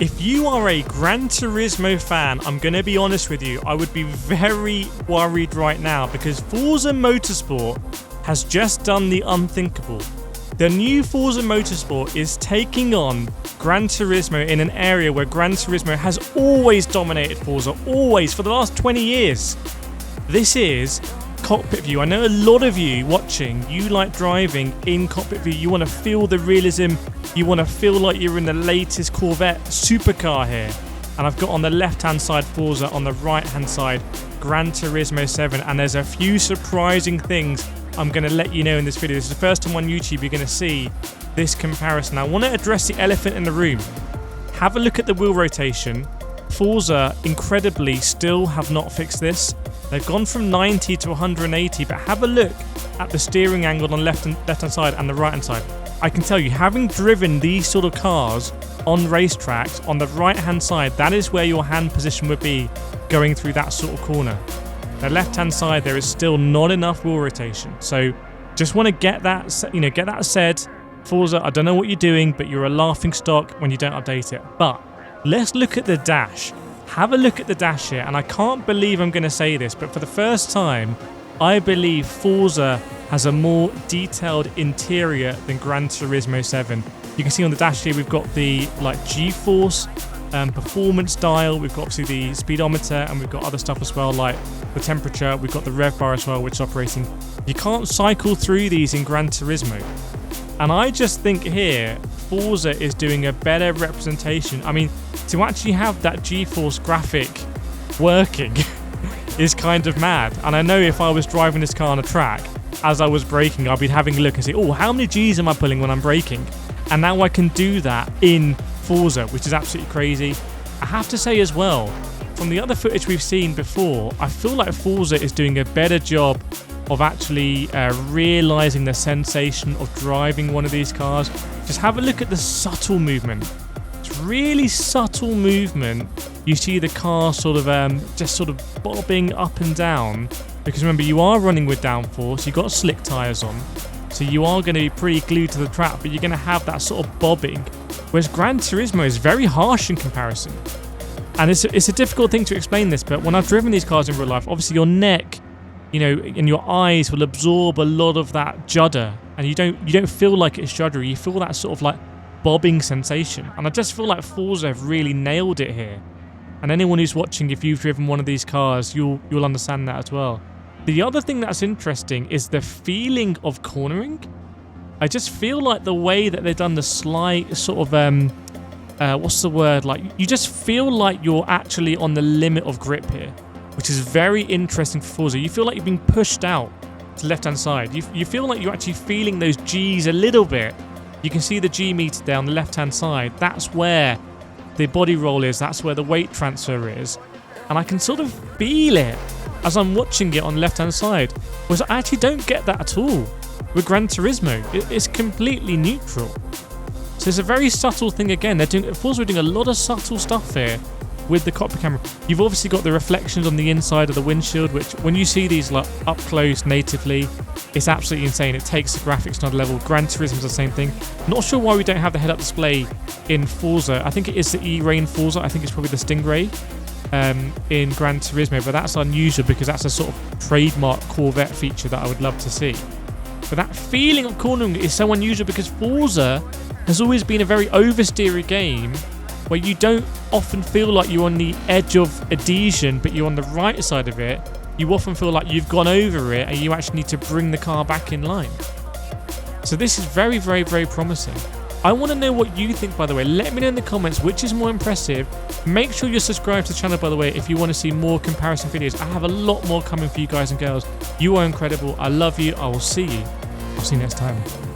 If you are a Gran Turismo fan, I'm going to be honest with you, I would be very worried right now because Forza Motorsport has just done the unthinkable. The new Forza Motorsport is taking on Gran Turismo in an area where Gran Turismo has always dominated Forza, always, for the last 20 years. This is cockpit view. I know a lot of you watching, you like driving in cockpit view. You want to feel the realism. You want to feel like you're in the latest Corvette supercar here. And I've got on the left-hand side Forza, on the right-hand side Gran Turismo 7. And there's a few surprising things I'm going to let you know in this video. This is the first time on YouTube you're going to see this comparison. I want to address the elephant in the room. Have a look at the wheel rotation. Forza, incredibly, still have not fixed this. They've gone from 90 to 180, but have a look at the steering angle on the left-hand side and the right-hand side. I can tell you, having driven these sort of cars on racetracks, on the right-hand side, that is where your hand position would be going through that sort of corner. The left-hand side, there is still not enough wheel rotation. So just want to get that said. Forza, I don't know what you're doing, but you're a laughing stock when you don't update it. But let's look at the dash. Have a look at the dash here, and I can't believe I'm going to say this, but for the first time, I believe Forza has a more detailed interior than Gran Turismo 7. You can see on the dash here, we've got the G-force performance dial, we've got obviously the speedometer, and we've got other stuff as well, like the temperature, we've got the rev bar as well, which is operating. You can't cycle through these in Gran Turismo. And I just think here, Forza is doing a better representation. I mean, to actually have that G-force graphic working is kind of mad. And I know if I was driving this car on a track, as I was braking, I'd be having a look and say, oh, how many G's am I pulling when I'm braking? And now I can do that in Forza, which is absolutely crazy. I have to say as well, from the other footage we've seen before, I feel like Forza is doing a better job of actually realising the sensation of driving one of these cars. Just have a look at the subtle movement. It's really subtle movement. You see the car sort of just sort of bobbing up and down, because remember, you are running with downforce, you've got slick tyres on, so you are going to be pretty glued to the track, but you're going to have that sort of bobbing, whereas Gran Turismo is very harsh in comparison. And it's a difficult thing to explain this, but when I've driven these cars in real life, obviously your neck, and your eyes will absorb a lot of that judder, and you don't feel like it's juddery. You feel that sort of like bobbing sensation, and I just feel like Forza have really nailed it here. And anyone who's watching, if you've driven one of these cars, you'll understand that as well. The other thing that's interesting is the feeling of cornering. I just feel like the way that they've done the slight sort of what's the word? Like, you just feel like you're actually on the limit of grip here, which is very interesting for Forza. You feel like you've been pushed out to the left-hand side. You feel like you're actually feeling those Gs a little bit. You can see the G meter there on the left-hand side. That's where the body roll is. That's where the weight transfer is. And I can sort of feel it as I'm watching it on the left-hand side. Whereas I actually don't get that at all with Gran Turismo. It's completely neutral. So it's a very subtle thing again. Forza are doing a lot of subtle stuff here with the cockpit camera. You've obviously got the reflections on the inside of the windshield, which when you see these like up close natively, it's absolutely insane. It takes the graphics to another level. Gran Turismo's the same thing. Not sure why we don't have the head-up display in Forza. I think it is the E-Rain Forza. I think it's probably the Stingray in Gran Turismo, but that's unusual because that's a sort of trademark Corvette feature that I would love to see. But that feeling of cornering is so unusual because Forza has always been a very oversteery game where you don't often feel like you're on the edge of adhesion, but you're on the right side of it. You often feel like you've gone over it and you actually need to bring the car back in line. So this is very, very, very promising. I want to know what you think, by the way. Let me know in the comments which is more impressive. Make sure you're subscribed to the channel, by the way, if you want to see more comparison videos. I have a lot more coming for you guys and girls. You are incredible. I love you. I will see you. I'll see you next time.